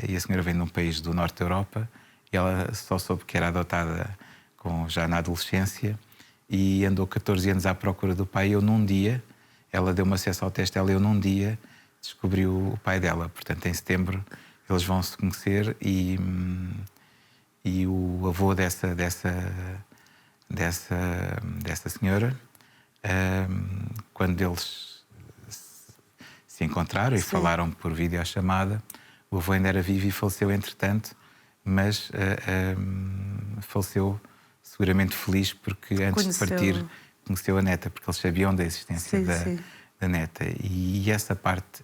e a senhora vem de um país do norte da Europa, e ela só soube que era adotada já na adolescência, e andou 14 anos à procura do pai. Eu num dia, ela deu-me acesso ao teste, eu num dia descobri o pai dela. Portanto, em setembro eles vão se conhecer, e o avô dessa senhora, quando eles se encontraram e falaram por videochamada, o avô ainda era vivo e faleceu entretanto, mas faleceu seguramente feliz, porque antes de partir conheceu a neta, porque eles sabiam da existência da neta, e essa parte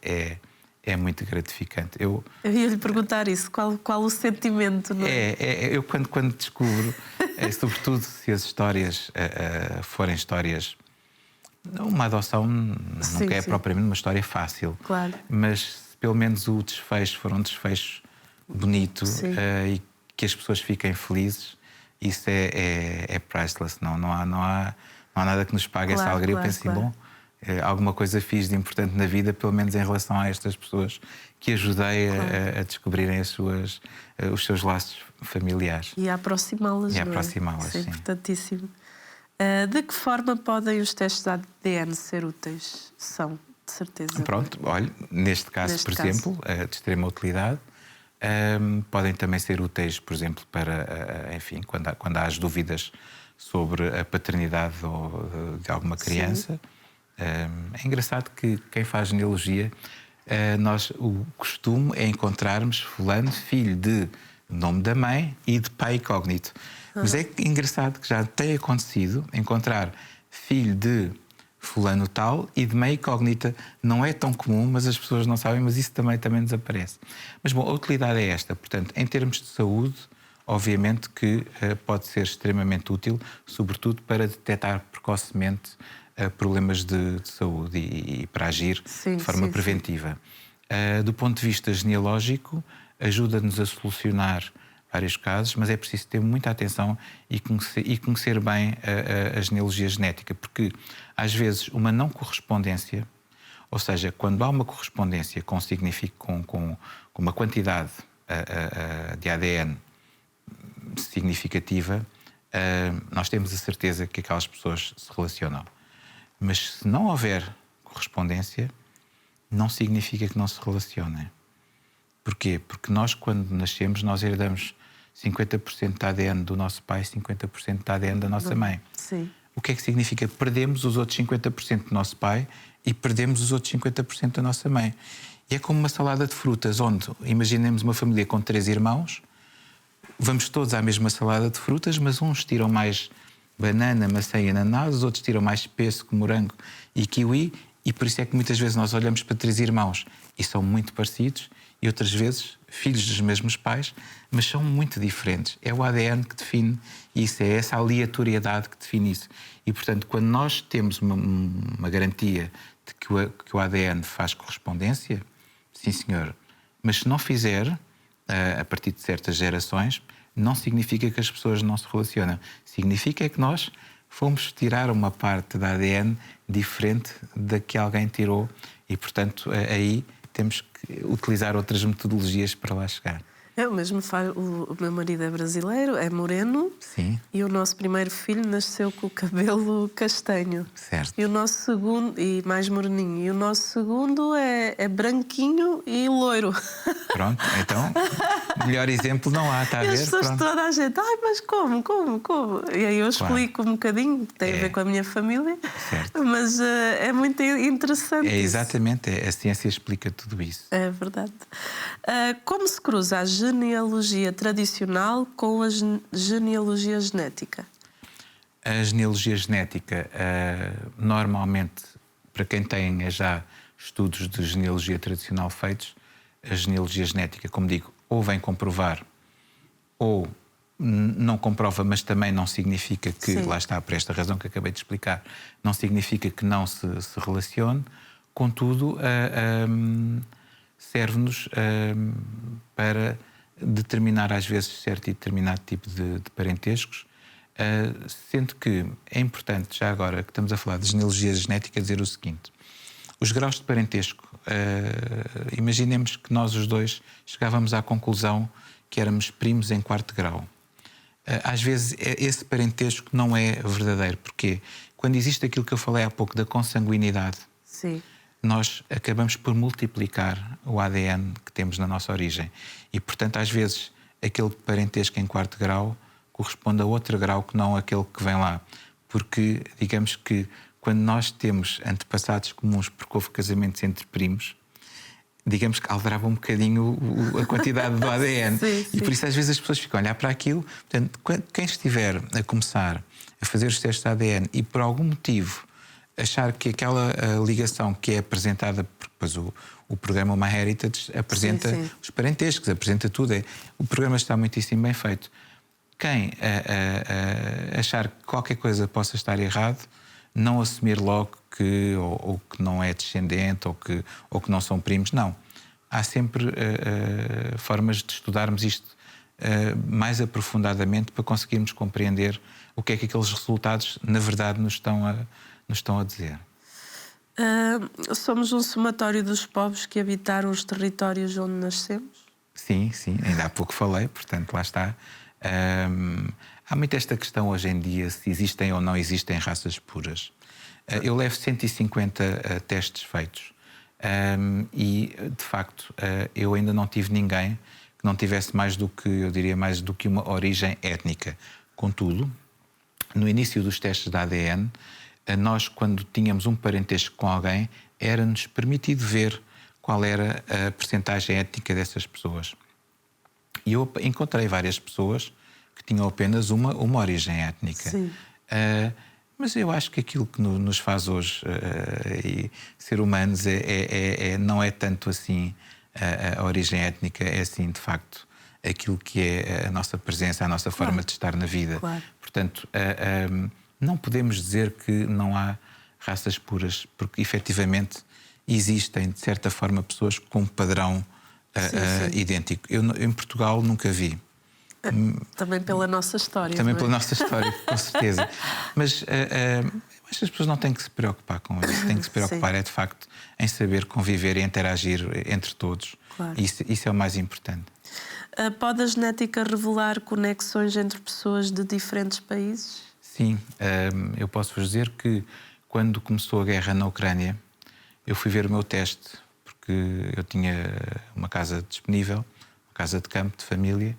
é muito gratificante. Eu ia lhe perguntar isso, qual o sentimento, não é? Eu quando descubro, sobretudo se as histórias forem histórias... Uma adoção nunca é propriamente uma história fácil, mas se pelo menos o desfecho for um desfecho bonito, e que as pessoas fiquem felizes, isso é priceless. Não há nada que nos pague essa alegria. Eu penso assim, bom, alguma coisa fiz de importante na vida, pelo menos em relação a estas pessoas que ajudei a descobrirem os seus laços familiares. E a aproximá-las. Isso é importantíssimo. De que forma podem os testes de ADN ser úteis? São, de certeza. Pronto, olha, neste caso, por exemplo, de extrema utilidade. Podem também ser úteis, por exemplo, para, enfim, quando há as dúvidas sobre a paternidade de alguma criança. É engraçado que quem faz genealogia, o costume é encontrarmos fulano, filho de nome da mãe e de pai incógnito. Mas é engraçado que já tem acontecido encontrar filho de fulano tal e de mãe incógnita. Não é tão comum, mas as pessoas não sabem, mas isso também desaparece. Mas, bom, a utilidade é esta. Portanto, em termos de saúde, obviamente que pode ser extremamente útil, sobretudo para detectar precocemente problemas de saúde e para agir de forma preventiva. Do ponto de vista genealógico, ajuda-nos a solucionar vários casos, mas é preciso ter muita atenção e conhecer bem a genealogia genética, porque às vezes uma não correspondência, ou seja, quando há uma correspondência com uma quantidade de ADN significativa, nós temos a certeza que aquelas pessoas se relacionam. Mas se não houver correspondência, não significa que não se relacionem. Porquê? Porque nós, quando nascemos, nós herdamos 50% de ADN do nosso pai e 50% de ADN da nossa mãe. O que é que significa? Perdemos os outros 50% do nosso pai e perdemos os outros 50% da nossa mãe. E é como uma salada de frutas, onde, imaginemos uma família com 3 irmãos, vamos todos à mesma salada de frutas, mas uns tiram mais banana, maçã e ananás, os outros tiram mais pêssego, morango e kiwi, e por isso é que muitas vezes nós olhamos para 3 irmãos e são muito parecidos, e outras vezes filhos dos mesmos pais, mas são muito diferentes. É o ADN que define isso, é essa aleatoriedade que define isso. E, portanto, quando nós temos uma garantia de que o ADN faz correspondência, sim, senhor, mas se não fizer, a partir de certas gerações, não significa que as pessoas não se relacionam. Significa que nós fomos tirar uma parte da ADN diferente da que alguém tirou, e, portanto, aí temos que utilizar outras metodologias para lá chegar. É o mesmo, o meu marido é brasileiro, é moreno. Sim. E o nosso primeiro filho nasceu com o cabelo castanho. Certo. E o nosso segundo, e mais moreninho. E o nosso segundo é branquinho e loiro. Pronto, então, melhor exemplo não há, está a E ver? as pessoas, Pronto. toda a gente, ai, mas como? E aí eu explico um bocadinho, que tem a ver com a minha família. Certo. Mas é muito interessante. É exatamente, a ciência explica tudo isso. É verdade. Como se cruza a genealogia tradicional com a genealogia genética? A genealogia genética, normalmente, para quem tenha já estudos de genealogia tradicional feitos, a genealogia genética, como digo, ou vem comprovar ou não comprova, mas também não significa que, Sim. lá está, por esta razão que acabei de explicar, não significa que não se relacione. Contudo, serve-nos para determinar, às vezes, certo e determinado tipo de parentescos, sendo que é importante, já agora que estamos a falar de genealogia genética, dizer o seguinte: os graus de parentesco, imaginemos que nós os dois chegávamos à conclusão que éramos primos em 4º grau. Às vezes esse parentesco não é verdadeiro. Porquê? Quando existe aquilo que eu falei há pouco da consanguinidade, Sim. nós acabamos por multiplicar o ADN que temos na nossa origem. E, portanto, às vezes, aquele parentesco em 4º grau corresponde a outro grau que não aquele que vem lá. Porque, digamos que, quando nós temos antepassados comuns porque houve casamentos entre primos, digamos que alterava um bocadinho a quantidade do ADN. Sim, sim. E por isso às vezes as pessoas ficam a olhar para aquilo. Portanto, quem estiver a começar a fazer os testes de ADN e por algum motivo achar que aquela ligação que é apresentada, porque depois o programa MyHeritage apresenta Sim, sim. os parentescos, apresenta tudo. O programa está muitíssimo bem feito. Quem achar que qualquer coisa possa estar errado, não assumir logo que ou que não é descendente ou que não são primos, não. Há sempre formas de estudarmos isto mais aprofundadamente para conseguirmos compreender o que é que aqueles resultados, na verdade, nos estão a dizer. Somos um somatório dos povos que habitaram os territórios onde nascemos? Sim, ainda há pouco falei, portanto, lá está. Há muito esta questão hoje em dia se existem ou não existem raças puras. Eu levo 150 testes feitos e, de facto, eu ainda não tive ninguém que não tivesse mais do que, eu diria, mais do que uma origem étnica. Contudo, no início dos testes de ADN, nós, quando tínhamos um parentesco com alguém, era-nos permitido ver qual era a percentagem étnica dessas pessoas. E eu encontrei várias pessoas que tinham apenas uma origem étnica. Sim. Mas eu acho que aquilo que nos faz hoje ser humanos não é tanto assim a origem étnica, é assim, de facto, aquilo que é a nossa presença, a nossa forma de estar na vida. Claro. Portanto, não podemos dizer que não há raças puras, porque efetivamente existem, de certa forma, pessoas com um padrão sim. idêntico. Eu em Portugal nunca vi. Também pela nossa história. Também não é? pela nossa história, com certeza. Mas acho que as pessoas não têm que se preocupar com isso. Têm que se preocupar, de facto, em saber conviver e interagir entre todos. Claro. Isso é o mais importante. Pode a genética revelar conexões entre pessoas de diferentes países? Sim, eu posso vos dizer que quando começou a guerra na Ucrânia, eu fui ver o meu teste, porque eu tinha uma casa disponível, uma casa de campo, de família,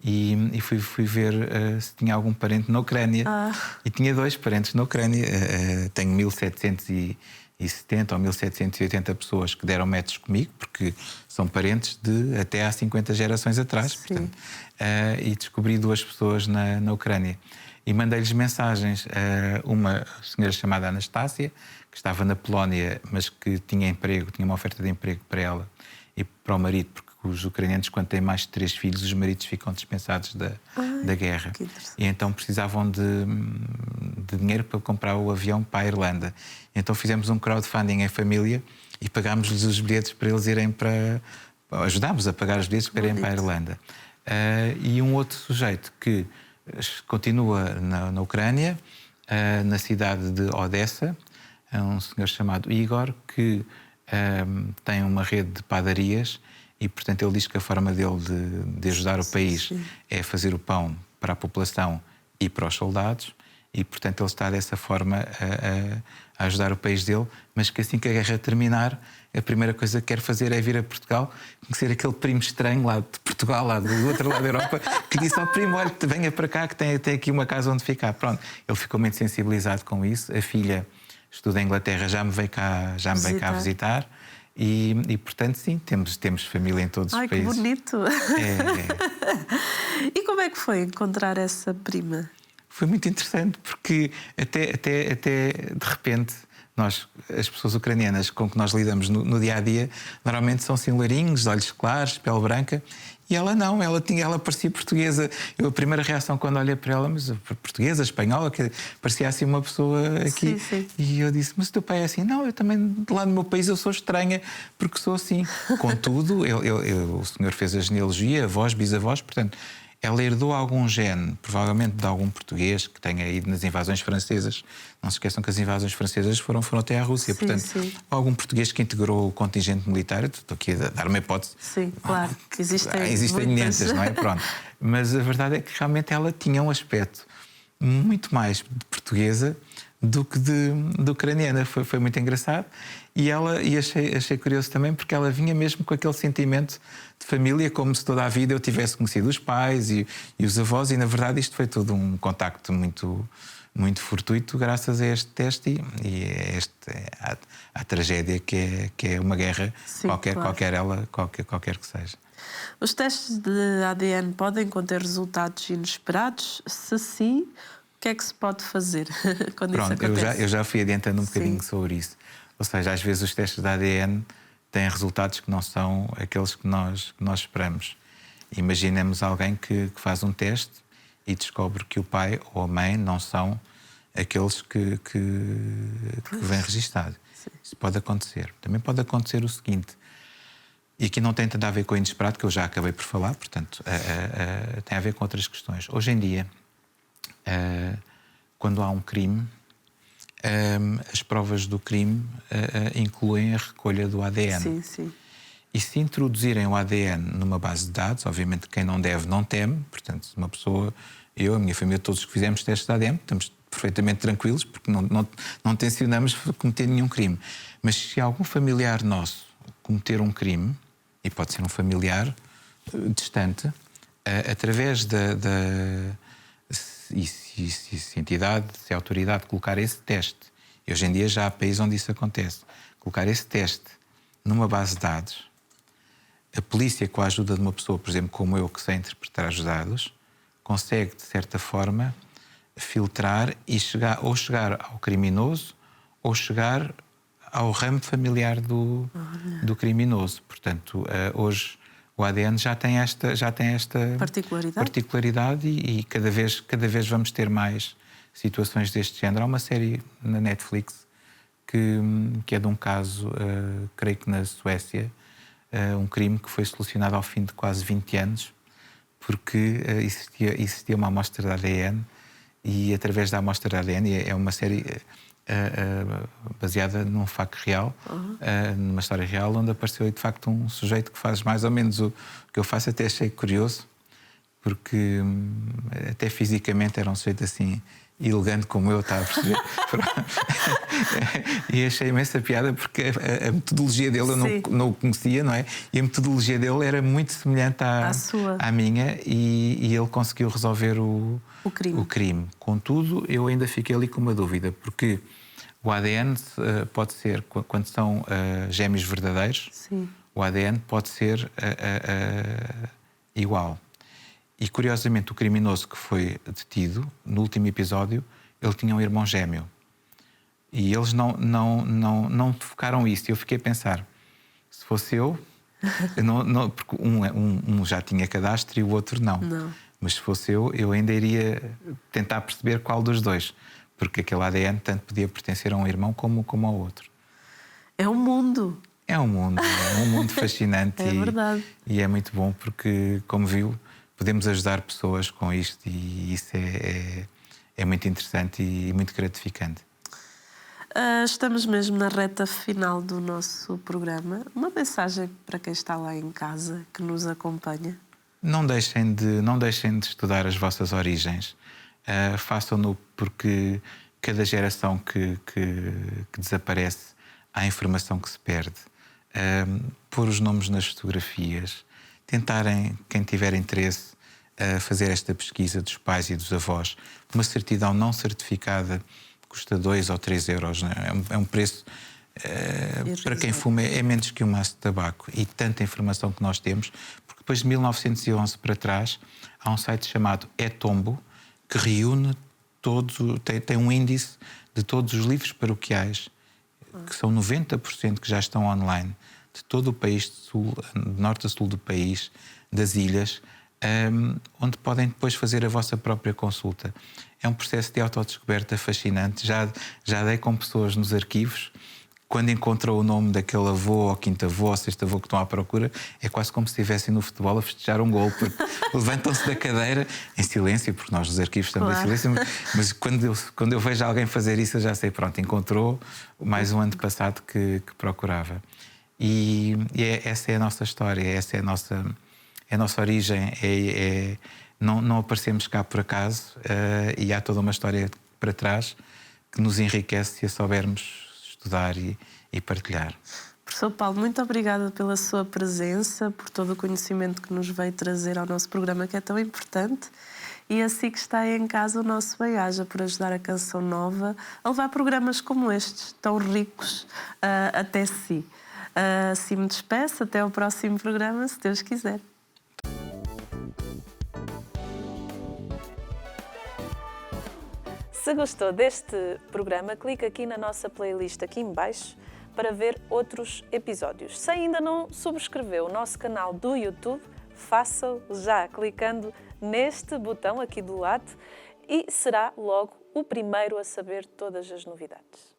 e fui ver se tinha algum parente na Ucrânia. E tinha 2 parentes na Ucrânia. Tenho 1770 ou 1780 pessoas que deram matches comigo, porque são parentes de até há 50 gerações atrás. Portanto, e descobri 2 pessoas na Ucrânia. E mandei-lhes mensagens. Uma senhora chamada Anastácia, que estava na Polónia, mas que tinha emprego, tinha uma oferta de emprego para ela e para o marido, porque os ucranianos, quando têm mais de 3 filhos, os maridos ficam dispensados da guerra. E então precisavam de dinheiro para comprar o avião para a Irlanda. Então fizemos um crowdfunding em família e pagámos-lhes os bilhetes para eles irem para... Ajudámos a pagar os bilhetes para irem para a Irlanda. E um outro sujeito que continua na Ucrânia, na cidade de Odessa, um senhor chamado Igor, que tem uma rede de padarias e, portanto, ele diz que a forma dele de ajudar o país é fazer o pão para a população e para os soldados, e, portanto, ele está dessa forma a ajudar o país dele, mas que assim que a guerra terminar, a primeira coisa que quer fazer é vir a Portugal, conhecer aquele primo estranho lá de Portugal, lá do outro lado da Europa, que disse ao primo: olha, venha para cá que tem aqui uma casa onde ficar. Pronto, ele ficou muito sensibilizado com isso. A filha estuda em Inglaterra, já me veio cá visitar. E portanto, sim, temos família em todos os países. Ai, que bonito! É. E como é que foi encontrar essa prima? Foi muito interessante, porque até de repente, as pessoas ucranianas com que nós lidamos no dia a dia, normalmente são loirinhos, de olhos claros, pele branca, e ela não, ela parecia portuguesa. A primeira reação quando olhei para ela, mas portuguesa, espanhola, que parecia assim uma pessoa aqui. Sim. E eu disse: mas o teu pai é assim? Não, eu também, lá no meu país, eu sou estranha, porque sou assim. Contudo, o senhor fez a genealogia, avós, bisavós, portanto, ela herdou algum gene, provavelmente de algum português que tenha ido nas invasões francesas. Não se esqueçam que as invasões francesas foram até à Rússia. Portanto, algum português que integrou o contingente militar. Estou aqui a dar uma hipótese. Sim, claro. Existem milhentas, não é? Pronto. Mas a verdade é que realmente ela tinha um aspecto muito mais de portuguesa do que de ucraniana. Foi muito engraçado. E achei curioso também, porque ela vinha mesmo com aquele sentimento de família, como se toda a vida eu tivesse conhecido os pais e os avós, e na verdade isto foi tudo um contacto muito, muito fortuito graças a este teste e à tragédia que é uma guerra. Sim, qualquer que seja. Os testes de ADN podem conter resultados inesperados? Se sim, o que é que se pode fazer quando isso acontece? Eu já fui adiantando um bocadinho sobre isso. Ou seja, às vezes os testes de ADN têm resultados que não são aqueles que nós esperamos. Imaginemos alguém que faz um teste e descobre que o pai ou a mãe não são aqueles que vem registado. Isso pode acontecer. Também pode acontecer o seguinte, e aqui não tem tanto a ver com o inesperado, que eu já acabei por falar, portanto, tem a ver com outras questões. Hoje em dia, quando há um crime, as provas do crime incluem a recolha do ADN. Sim. E se introduzirem o ADN numa base de dados, obviamente quem não deve não teme, portanto, uma pessoa, eu, a minha família, todos os que fizemos testes de ADN, estamos perfeitamente tranquilos, porque não tencionamos cometer nenhum crime. Mas se algum familiar nosso cometer um crime, e pode ser um familiar distante, através se a entidade, se a autoridade colocar esse teste, e hoje em dia já há países onde isso acontece, colocar esse teste numa base de dados, a polícia, com a ajuda de uma pessoa, por exemplo, como eu, que sei interpretar os dados, consegue, de certa forma, filtrar e chegar ao criminoso ou chegar ao ramo familiar do criminoso. Portanto, hoje o ADN já tem esta particularidade e cada vez vamos ter mais situações deste género. Há uma série na Netflix que é de um caso, creio que na Suécia, um crime que foi solucionado ao fim de quase 20 anos, porque existia uma amostra de ADN e através da amostra de ADN, é uma série baseada num facto real, numa história real, onde apareceu de facto um sujeito que faz mais ou menos o que eu faço. Até achei curioso, porque até fisicamente era um sujeito assim elegante como eu, estava a perceber. E achei imensa piada, porque a metodologia dele eu não o conhecia, não é? E a metodologia dele era muito semelhante à minha, e ele conseguiu resolver o crime. Contudo, eu ainda fiquei ali com uma dúvida, porque o ADN pode ser, quando são gêmeos verdadeiros, o ADN pode ser igual. E, curiosamente, o criminoso que foi detido, no último episódio, ele tinha um irmão gêmeo. E eles não focaram isso. E eu fiquei a pensar, se fosse eu, porque um já tinha cadastro e o outro não. Mas se fosse eu ainda iria tentar perceber qual dos dois. Porque aquele ADN tanto podia pertencer a um irmão como ao outro. É um mundo. É um mundo fascinante. É verdade. E é muito bom porque, como viu, podemos ajudar pessoas com isto, e isso é muito interessante e muito gratificante. Estamos mesmo na reta final do nosso programa. Uma mensagem para quem está lá em casa, que nos acompanha. Não deixem de estudar as vossas origens. Façam-no porque cada geração que desaparece, há informação que se perde. Pôr os nomes nas fotografias, tentarem, quem tiver interesse, fazer esta pesquisa dos pais e dos avós. Uma certidão não certificada custa 2 ou 3 euros. Né? É um preço, para quem fuma, é menos que um maço de tabaco. E tanta informação que nós temos, porque depois de 1911 para trás, há um site chamado Etombo, que reúne tem um índice de todos os livros paroquiais, que são 90% que já estão online, de todo o país, de norte a sul do país, das ilhas, onde podem depois fazer a vossa própria consulta. É um processo de autodescoberta fascinante. Já dei com pessoas nos arquivos, quando encontram o nome daquele avô, ou quinto avô, ou sexto avô que estão à procura, é quase como se estivessem no futebol a festejar um gol, porque levantam-se da cadeira em silêncio, porque nós nos arquivos estamos em silêncio, mas quando eu vejo alguém fazer isso, eu já sei, pronto, encontrou mais um antepassado que procurava. E essa é a nossa história, essa é a nossa origem. Não aparecemos cá por acaso, e há toda uma história para trás que nos enriquece se a soubermos estudar e partilhar. Professor Paulo, muito obrigada pela sua presença, por todo o conhecimento que nos veio trazer ao nosso programa, que é tão importante. E assim que está aí em casa, o nosso bem-aja por ajudar a Canção Nova a levar programas como estes, tão ricos, até si. Assim me despeço, até ao próximo programa, se Deus quiser. Se gostou deste programa, clique aqui na nossa playlist aqui em baixo para ver outros episódios. Se ainda não subscreveu o nosso canal do YouTube, faça-o já clicando neste botão aqui do lado e será logo o primeiro a saber todas as novidades.